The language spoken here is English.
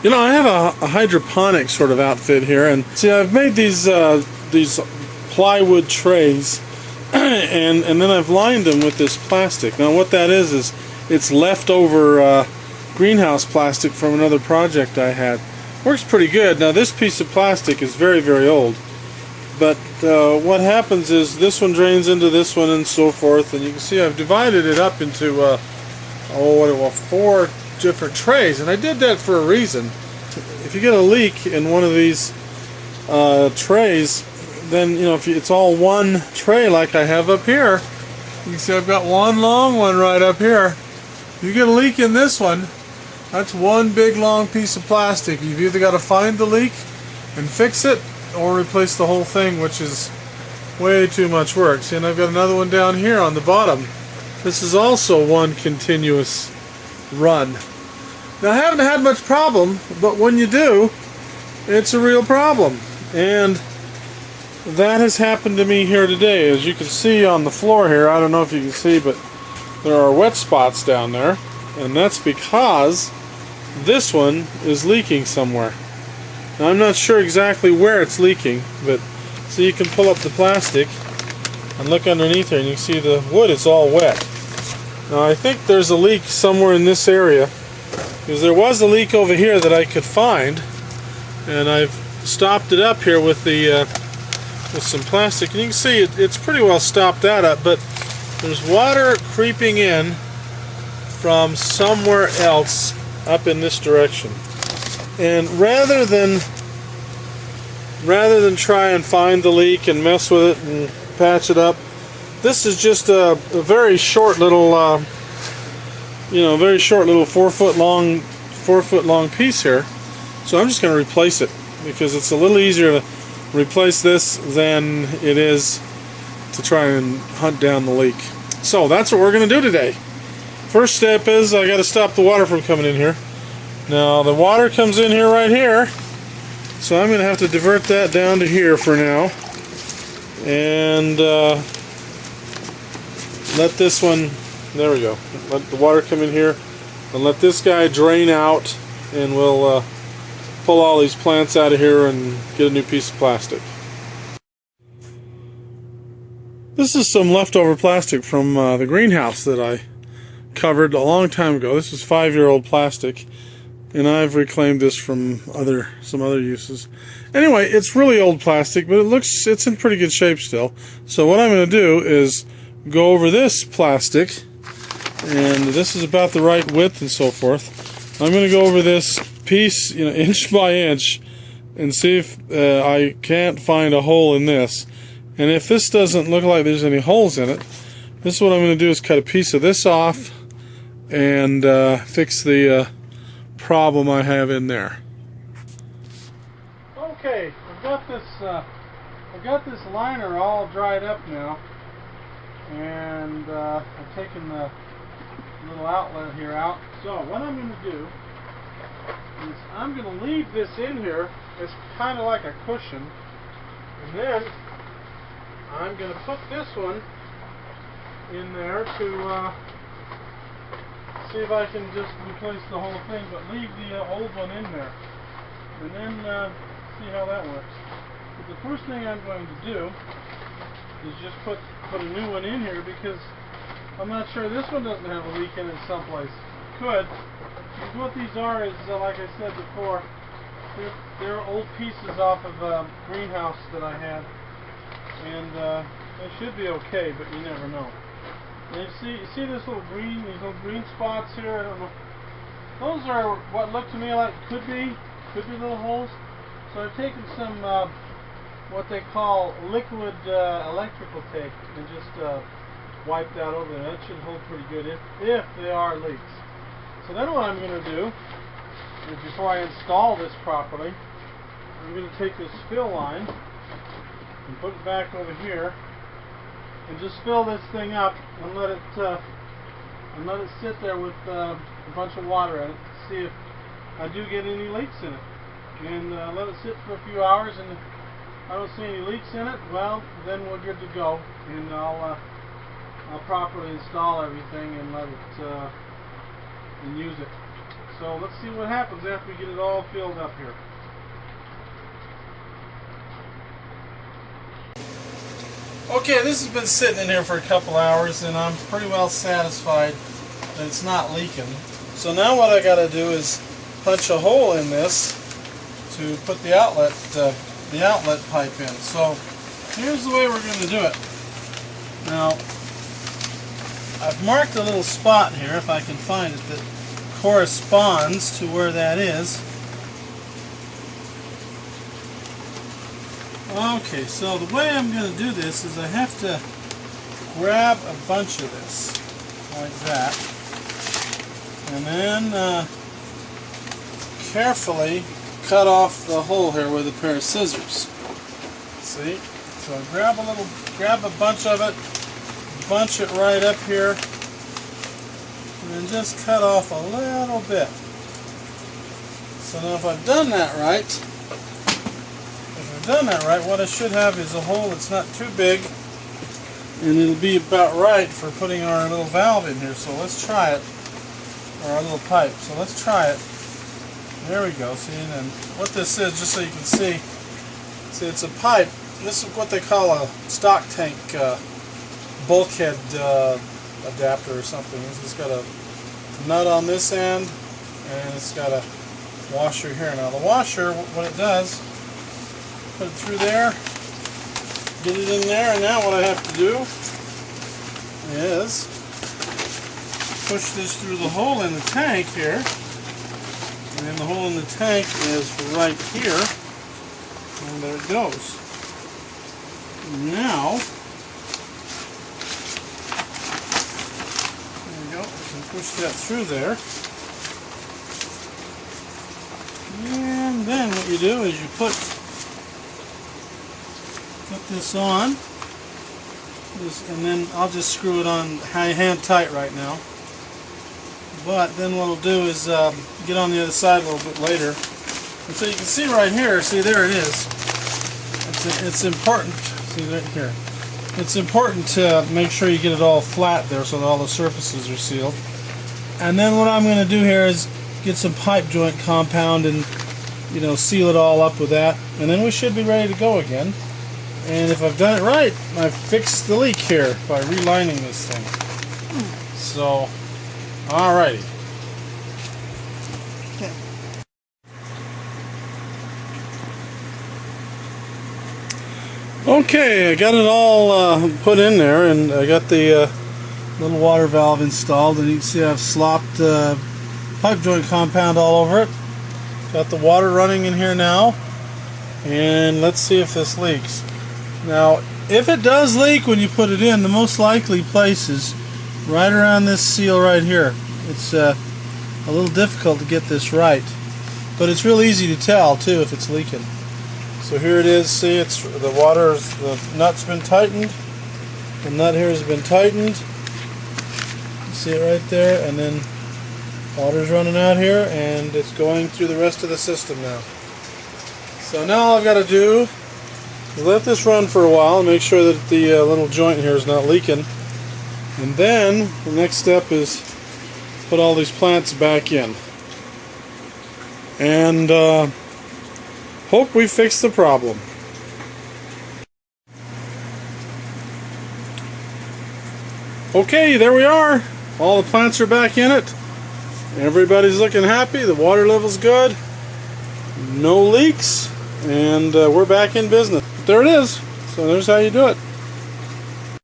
You know, I have a hydroponic sort of outfit here, and see, I've made these plywood trays, and then I've lined them with this plastic. Now, what that is it's leftover greenhouse plastic from another project I had. Works pretty good. Now, this piece of plastic is very, very old, but what happens is this one drains into this one and so forth, and you can see I've divided it up into 4 different trays, and I did that for a reason. If you get a leak in one of these trays, then you know, if it's all one tray like I have up here, you can see I've got one long one right up here. If you get a leak in this one, that's one big long piece of plastic. You've either got to find the leak and fix it or replace the whole thing, which is way too much work. See, and I've got another one down here on the bottom. This is also one continuous run. Now, I haven't had much problem, but when you do, it's a real problem. And that has happened to me here today. As you can see on the floor here, I don't know if you can see, but there are wet spots down there. And that's because this one is leaking somewhere. Now, I'm not sure exactly where it's leaking, but so you can pull up the plastic and look underneath here, and you can see the wood is all wet. Now, I think there's a leak somewhere in this area, because there was a leak over here that I could find, and I've stopped it up here with the with some plastic, and you can see it's pretty well stopped that up, but there's water creeping in from somewhere else up in this direction. And rather than try and find the leak and mess with it and patch it up, this is just a very short little very short little 4 foot long piece here. So I'm just going to replace it, because it's a little easier to replace this than it is to try and hunt down the leak. So that's what we're going to do today. First step is I got to stop the water from coming in here. Now the water comes in here right here, so I'm going to have to divert that down to here for now, and let this one, there we go, let the water come in here and let this guy drain out, and we'll pull all these plants out of here and get a new piece of plastic. This is some leftover plastic from the greenhouse that I covered a long time ago. This is 5-year-old plastic, and I've reclaimed this from some other uses. Anyway, it's really old plastic, but it's in pretty good shape still. So what I'm going to do is go over this plastic, and this is about the right width and so forth. I'm going to go over this piece, inch by inch, and see if I can't find a hole in this. And if this doesn't look like there's any holes in it, this is what I'm going to do, is cut a piece of this off and fix the problem I have in there. Okay, I've got this liner all dried up now, and I've taken the little outlet here out. So what I'm going to do is I'm going to leave this in here as kind of like a cushion, and then I'm going to put this one in there to see if I can just replace the whole thing, but leave the old one in there, and then see how that works. But the first thing I'm going to do is just put a new one in here, because I'm not sure this one doesn't have a leak in it someplace. It could. Because what these are is, like I said before, they're old pieces off of a greenhouse that I had, and they should be okay, but you never know. And you see these little green spots here? I don't know. Those are what look to me like could be little holes. So I've taken some what they call liquid electrical tape and just wiped that over there. That should hold pretty good if they are leaks. So then what I'm going to do is, before I install this properly, I'm going to take this fill line and put it back over here, and just fill this thing up and let it sit there with a bunch of water in it to see if I do get any leaks in it. And let it sit for a few hours, and if I don't see any leaks in it, well, then we're good to go, and I'll properly install everything and let it and use it. So let's see what happens after we get it all filled up here. Okay, this has been sitting in here for a couple hours, and I'm pretty well satisfied that it's not leaking. So now what I got to do is punch a hole in this to put the outlet pipe in. So here's the way we're going to do it. Now I've marked a little spot here, if I can find it, that corresponds to where that is. Okay, so the way I'm going to do this is I have to grab a bunch of this, like that, and then carefully cut off the hole here with a pair of scissors. See? So I grab a bunch of it, bunch it right up here, and then just cut off a little bit. So now if I've done that right, what I should have is a hole that's not too big, and it'll be about right for putting our little valve in here. So let's try it, or our little pipe. So let's try it. There we go. See, and then what this is, just so you can see, it's a pipe. This is what they call a stock tank bulkhead adapter or something. It's got a nut on this end, and it's got a washer here. Now the washer, what it does, put it through there, get it in there, and now what I have to do is push this through the hole in the tank here, and then the hole in the tank is right here, and there it goes. Now, there we go, I can push that through there, and then what you do is you put this on, and then I'll just screw it on hand tight right now. But then what I'll do is get on the other side a little bit later. And so you can see right here, see there it is. It's important, see right here. It's important to make sure you get it all flat there so that all the surfaces are sealed. And then what I'm going to do here is get some pipe joint compound and, you know, seal it all up with that. And then we should be ready to go again. And if I've done it right, I've fixed the leak here by relining this thing. So, alrighty. Okay. Okay, I got it all put in there, and I got the little water valve installed, and you can see I've slopped pipe joint compound all over it. Got the water running in here now, and let's see if this leaks. Now, if it does leak when you put it in, the most likely place is right around this seal right here. It's a little difficult to get this right, but it's real easy to tell too if it's leaking. So here it is. See, it's the nut's been tightened. The nut here has been tightened. You see it right there, and then water's running out here, and it's going through the rest of the system now. So now all I've got to do is let this run for a while and make sure that the little joint here is not leaking. And then the next step is put all these plants back in. And hope we fix the problem. Okay, there we are. All the plants are back in it. Everybody's looking happy. The water level's good. No leaks. And we're back in business. There it is. So there's how you do it.